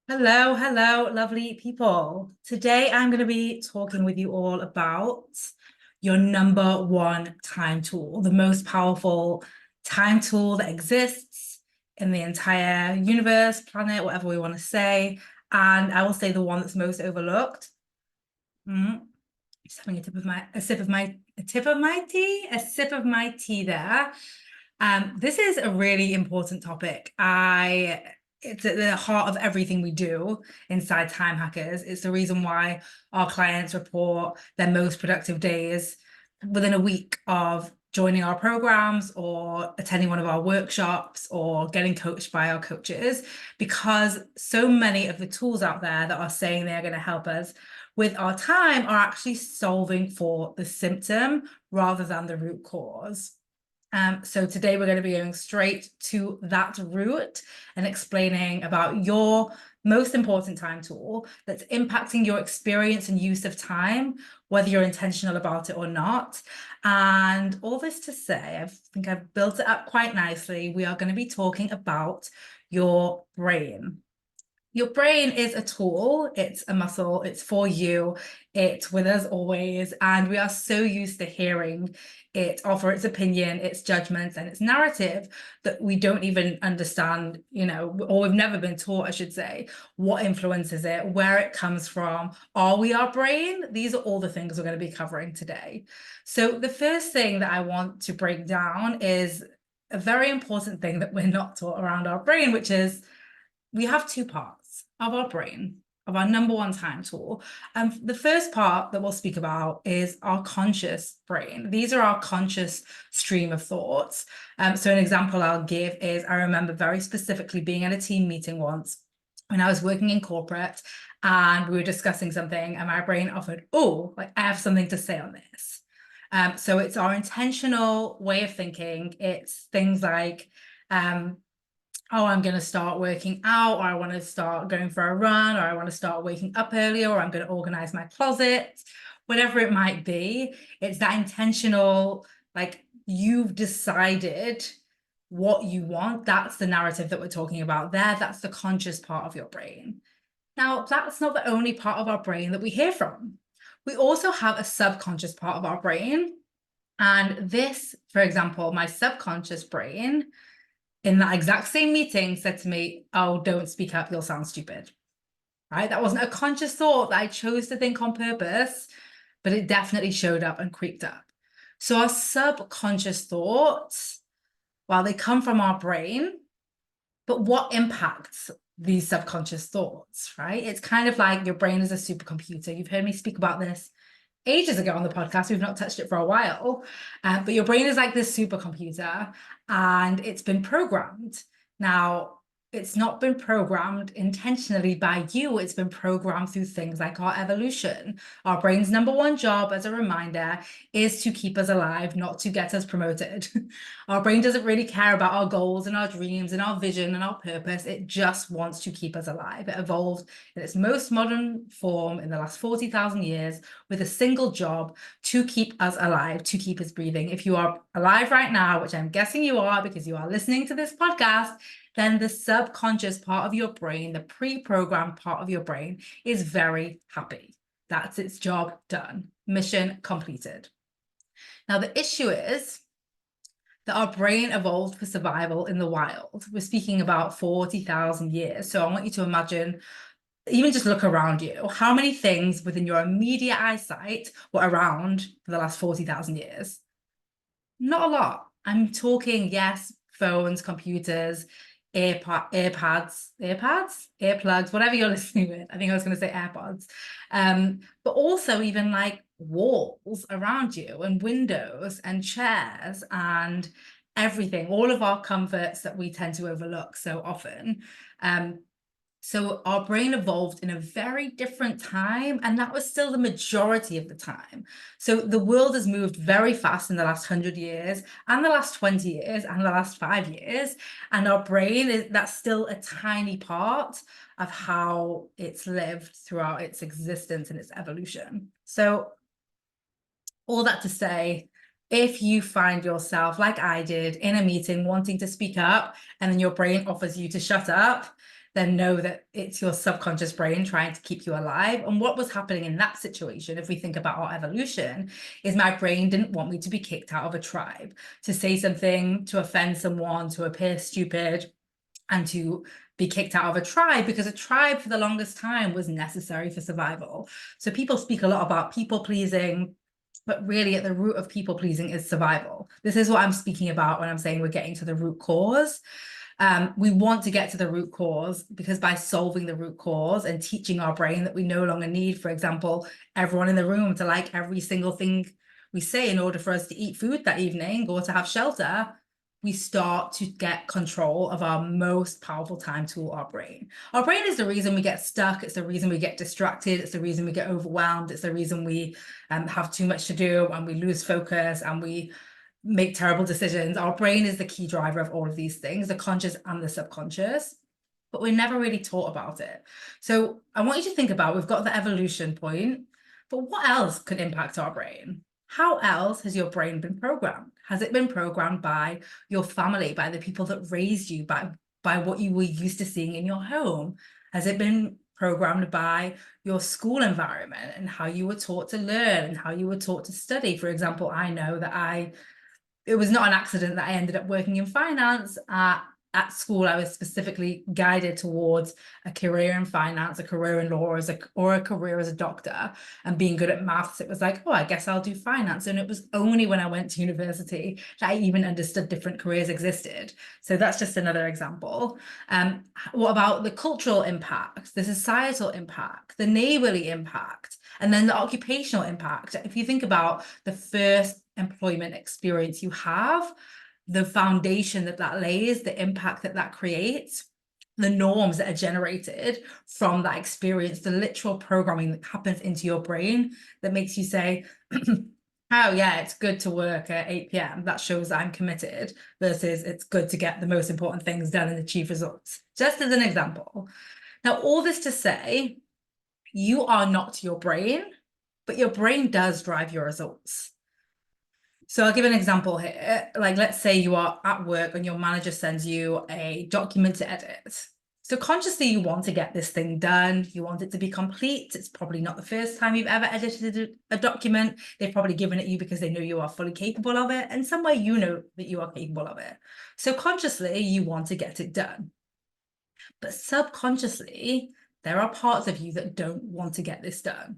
Hello, hello, lovely people. Today I'm going to be talking with you all about your number one time tool, the most powerful time tool that exists in the entire universe, planet, whatever we want to say. And I will say the one that's most overlooked. Mm. Just having a sip of my tea there. This is a really important topic. It's at the heart of everything we do inside Time Hackers. It's the reason why our clients report their most productive days within a week of joining our programs or attending one of our workshops or getting coached by our coaches, because so many of the tools out there that are saying they're going to help us with our time are actually solving for the symptom rather than the root cause. So today we're going to be going straight to that root and explaining about your most important time tool that's impacting your experience and use of time, whether you're intentional about it or not. And all this to say, I think I've built it up quite nicely. We are going to be talking about your brain. Your brain is a tool, it's a muscle, it's for you, it's with us always, and we are so used to hearing it offer its opinion, its judgments, and its narrative that we don't even understand, or we've never been taught, I should say, what influences it, where it comes from. Are we our brain? These are all the things we're going to be covering today. So the first thing that I want to break down is a very important thing that we're not taught around our brain, which is we have two parts of our brain, of our number one time tool. And the first part that we'll speak about is our conscious brain. These are our conscious stream of thoughts. So an example I'll give is I remember very specifically being at a team meeting once when I was working in corporate and we were discussing something and my brain offered, oh, like I have something to say on this. So it's our intentional way of thinking. It's things like, oh, I'm going to start working out, or I want to start going for a run, or I want to start waking up earlier, or I'm going to organize my closet, whatever it might be. It's that intentional, like you've decided what you want. That's the narrative that we're talking about there. That's the conscious part of your brain. Now, that's not the only part of our brain that we hear from. We also have a subconscious part of our brain. And this, for example, my subconscious brain, in that exact same meeting said to me, oh, don't speak up, you'll sound stupid, right? That wasn't a conscious thought that I chose to think on purpose, but it definitely showed up and creeped up. So our subconscious thoughts, while they come from our brain, but what impacts these subconscious thoughts, right? It's kind of like your brain is a supercomputer. You've heard me speak about this ages ago on the podcast. We've not touched it for a while, but your brain is like this supercomputer and it's been programmed. Now, it's not been programmed intentionally by you. It's been programmed through things like our evolution. Our brain's number one job, as a reminder, is to keep us alive, not to get us promoted. Our brain doesn't really care about our goals and our dreams and our vision and our purpose. It just wants to keep us alive. It evolved in its most modern form in the last 40,000 years with a single job: to keep us alive, to keep us breathing. If you are alive right now, which I'm guessing you are because you are listening to this podcast, then the subconscious part of your brain, the pre-programmed part of your brain, is very happy. That's its job done. Mission completed. Now, the issue is that our brain evolved for survival in the wild. We're speaking about 40,000 years. So I want you to imagine, even just look around you. How many things within your immediate eyesight were around for the last 40,000 years? Not a lot. I'm talking, yes, phones, computers, earplugs, whatever you're listening with. I think I was going to say AirPods. But also even like walls around you and windows and chairs and everything, all of our comforts that we tend to overlook so often. So our brain evolved in a very different time, and that was still the majority of the time. So the world has moved very fast in the last 100 years and the last 20 years and the last 5 years. And our brain that's still a tiny part of how it's lived throughout its existence and its evolution. So all that to say, if you find yourself, like I did, in a meeting wanting to speak up, and then your brain offers you to shut up, then know that it's your subconscious brain trying to keep you alive. And what was happening in that situation, if we think about our evolution, is my brain didn't want me to be kicked out of a tribe, to say something, to offend someone, to appear stupid, and to be kicked out of a tribe, because a tribe for the longest time was necessary for survival. So people speak a lot about people pleasing, but really at the root of people pleasing is survival. This is what I'm speaking about when I'm saying we're getting to the root cause. We want to get to the root cause, because by solving the root cause and teaching our brain that we no longer need, for example, everyone in the room to like every single thing we say in order for us to eat food that evening or to have shelter, we start to get control of our most powerful time tool, our brain. Our brain is the reason we get stuck. It's the reason we get distracted. It's the reason we get overwhelmed. It's the reason we have too much to do and we lose focus and we make terrible decisions. Our brain is the key driver of all of these things, the conscious and the subconscious, but we're never really taught about it. So I want you to think about, we've got the evolution point, but what else could impact our brain? How else has your brain been programmed? Has it been programmed by your family, by the people that raised you, by what you were used to seeing in your home? Has it been programmed by your school environment and how you were taught to learn and how you were taught to study? For example, I know that it was not an accident that I ended up working in finance. At school, I was specifically guided towards a career in finance, a career in law, or a career as a doctor. And being good at maths, it was like, oh, I guess I'll do finance. And it was only when I went to university that I even understood different careers existed. So that's just another example. What about the cultural impact, the societal impact, the neighborly impact, and then the occupational impact? If you think about the first employment experience you have, the foundation that lays, the impact that creates, the norms that are generated from that experience, the literal programming that happens into your brain that makes you say, oh yeah, it's good to work at 8 p.m. That shows I'm committed, versus it's good to get the most important things done and achieve results. Just as an example. Now, all this to say, you are not your brain, but your brain does drive your results. So I'll give an example here. Like, let's say you are at work and your manager sends you a document to edit. So consciously, you want to get this thing done. You want it to be complete. It's probably not the first time you've ever edited a document. They've probably given it you because they know you are fully capable of it. And somewhere you know that you are capable of it. So consciously, you want to get it done. But subconsciously, there are parts of you that don't want to get this done.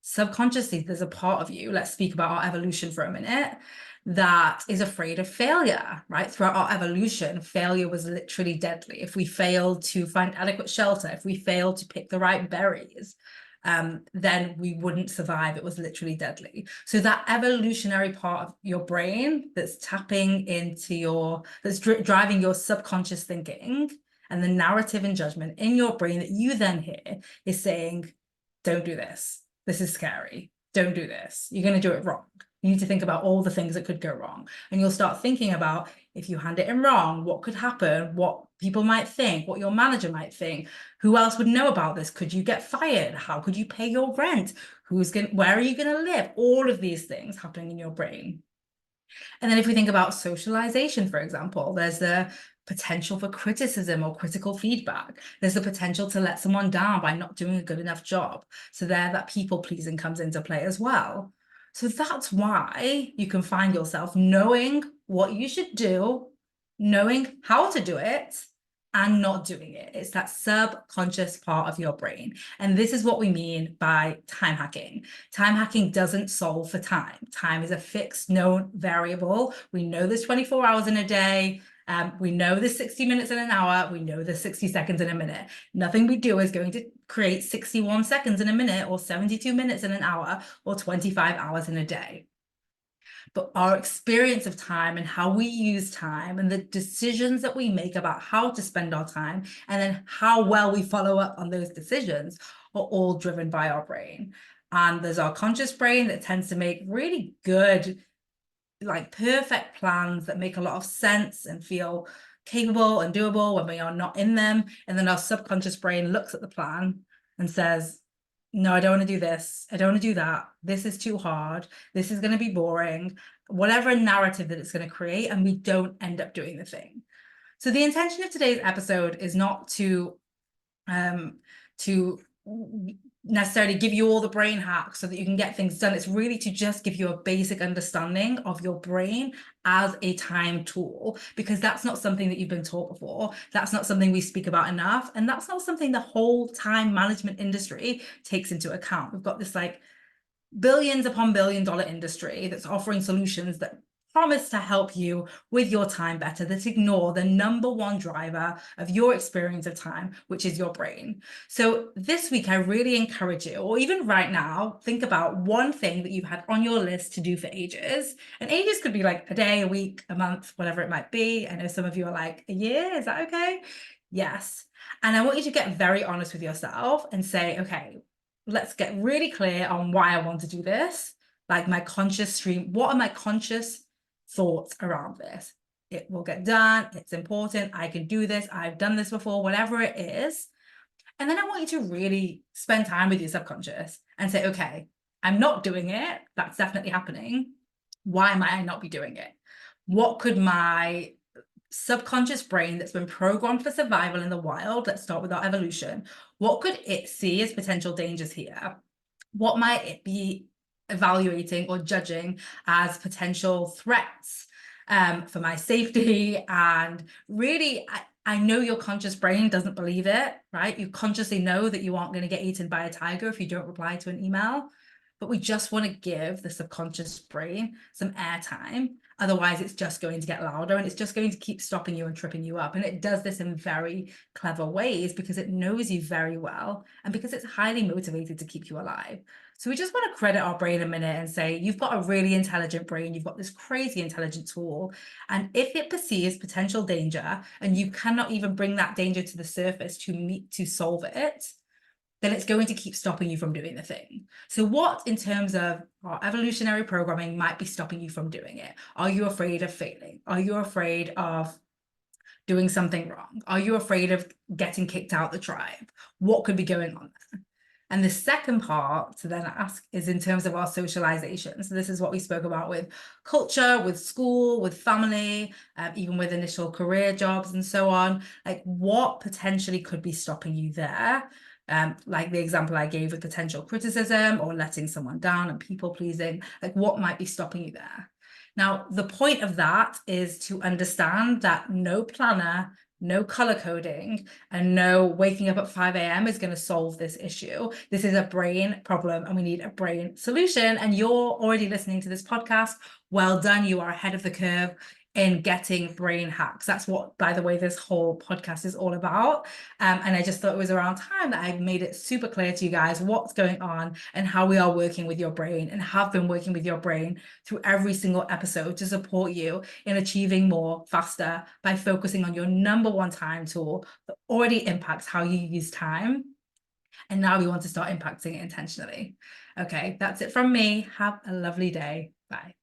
Subconsciously, there's a part of you, let's speak about our evolution for a minute, that is afraid of failure, right? Throughout our evolution, failure was literally deadly. If we failed to find adequate shelter, if we failed to pick the right berries, then we wouldn't survive. It was literally deadly. So that evolutionary part of your brain that's tapping into that's driving your subconscious thinking and the narrative and judgment in your brain that you then hear is saying, don't do this. This is scary. Don't do this. You're going to do it wrong. You need to think about all the things that could go wrong. And you'll start thinking about, if you hand it in wrong, what could happen, what people might think, what your manager might think, who else would know about this? Could you get fired? How could you pay your rent? Where are you going to live? All of these things happening in your brain. And then if we think about socialization, for example, there's the potential for criticism or critical feedback. There's the potential to let someone down by not doing a good enough job. So there, that people pleasing comes into play as well. So that's why you can find yourself knowing what you should do, knowing how to do it, and not doing it. It's that subconscious part of your brain. And this is what we mean by time hacking. Time hacking doesn't solve for time. Time is a fixed, known variable. We know there's 24 hours in a day. We know there's 60 minutes in an hour. We know there's 60 seconds in a minute. Nothing we do is going to create 61 seconds in a minute, or 72 minutes in an hour, or 25 hours in a day. But our experience of time and how we use time and the decisions that we make about how to spend our time, and then how well we follow up on those decisions, are all driven by our brain. And there's our conscious brain that tends to make really good, like perfect plans that make a lot of sense and feel capable and doable when we are not in them. And then our subconscious brain looks at the plan and says, no, I don't want to do this. I don't want to do that. This is too hard. This is going to be boring. Whatever narrative that it's going to create, and we don't end up doing the thing. So the intention of today's episode is not to to necessarily give you all the brain hacks so that you can get things done. It's really to just give you a basic understanding of your brain as a time tool, because that's not something that you've been taught before. That's not something we speak about enough. And that's not something the whole time management industry takes into account. We've got this like billions upon $1 billion industry that's offering solutions that promise to help you with your time better, that ignore the number one driver of your experience of time, which is your brain. So this week, I really encourage you, or even right now, think about one thing that you've had on your list to do for ages. And ages could be like a day, a week, a month, whatever it might be. I know some of you are like, a year, is that okay? Yes. And I want you to get very honest with yourself and say, okay, let's get really clear on why I want to do this. Like my conscious stream, what are my conscious thoughts around this? It will get done. It's important. I can do this. I've done this before, whatever it is. And then I want you to really spend time with your subconscious and say, okay, I'm not doing it. That's definitely happening. Why might I not be doing it? What could my subconscious brain that's been programmed for survival in the wild, let's start with our evolution, what could it see as potential dangers here? What might it be evaluating or judging as potential threats for my safety? And really, I know your conscious brain doesn't believe it, right? You consciously know that you aren't going to get eaten by a tiger if you don't reply to an email. But we just want to give the subconscious brain some airtime. Otherwise, it's just going to get louder and it's just going to keep stopping you and tripping you up. And it does this in very clever ways because it knows you very well and because it's highly motivated to keep you alive. So we just want to credit our brain a minute and say, you've got a really intelligent brain. You've got this crazy intelligent tool. And if it perceives potential danger and you cannot even bring that danger to the surface to solve it, then it's going to keep stopping you from doing the thing. So what, in terms of our evolutionary programming, might be stopping you from doing it? Are you afraid of failing? Are you afraid of doing something wrong? Are you afraid of getting kicked out the tribe? What could be going on there? And the second part to then ask is in terms of our socialization. So this is what we spoke about with culture, with school, with family, even with initial career jobs and so on. Like what potentially could be stopping you there? Like the example I gave with potential criticism or letting someone down and people pleasing, like what might be stopping you there? Now, the point of that is to understand that no planner, no color coding, and no waking up at 5 a.m. is going to solve this issue. This is a brain problem and we need a brain solution. And you're already listening to this podcast. Well done. You are ahead of the curve in getting brain hacks. That's what, by the way, this whole podcast is all about. And I just thought it was around time that I made it super clear to you guys what's going on and how we are working with your brain and have been working with your brain through every single episode to support you in achieving more faster by focusing on your number one time tool that already impacts how you use time. And now we want to start impacting it intentionally. Okay, that's it from me. Have a lovely day. Bye.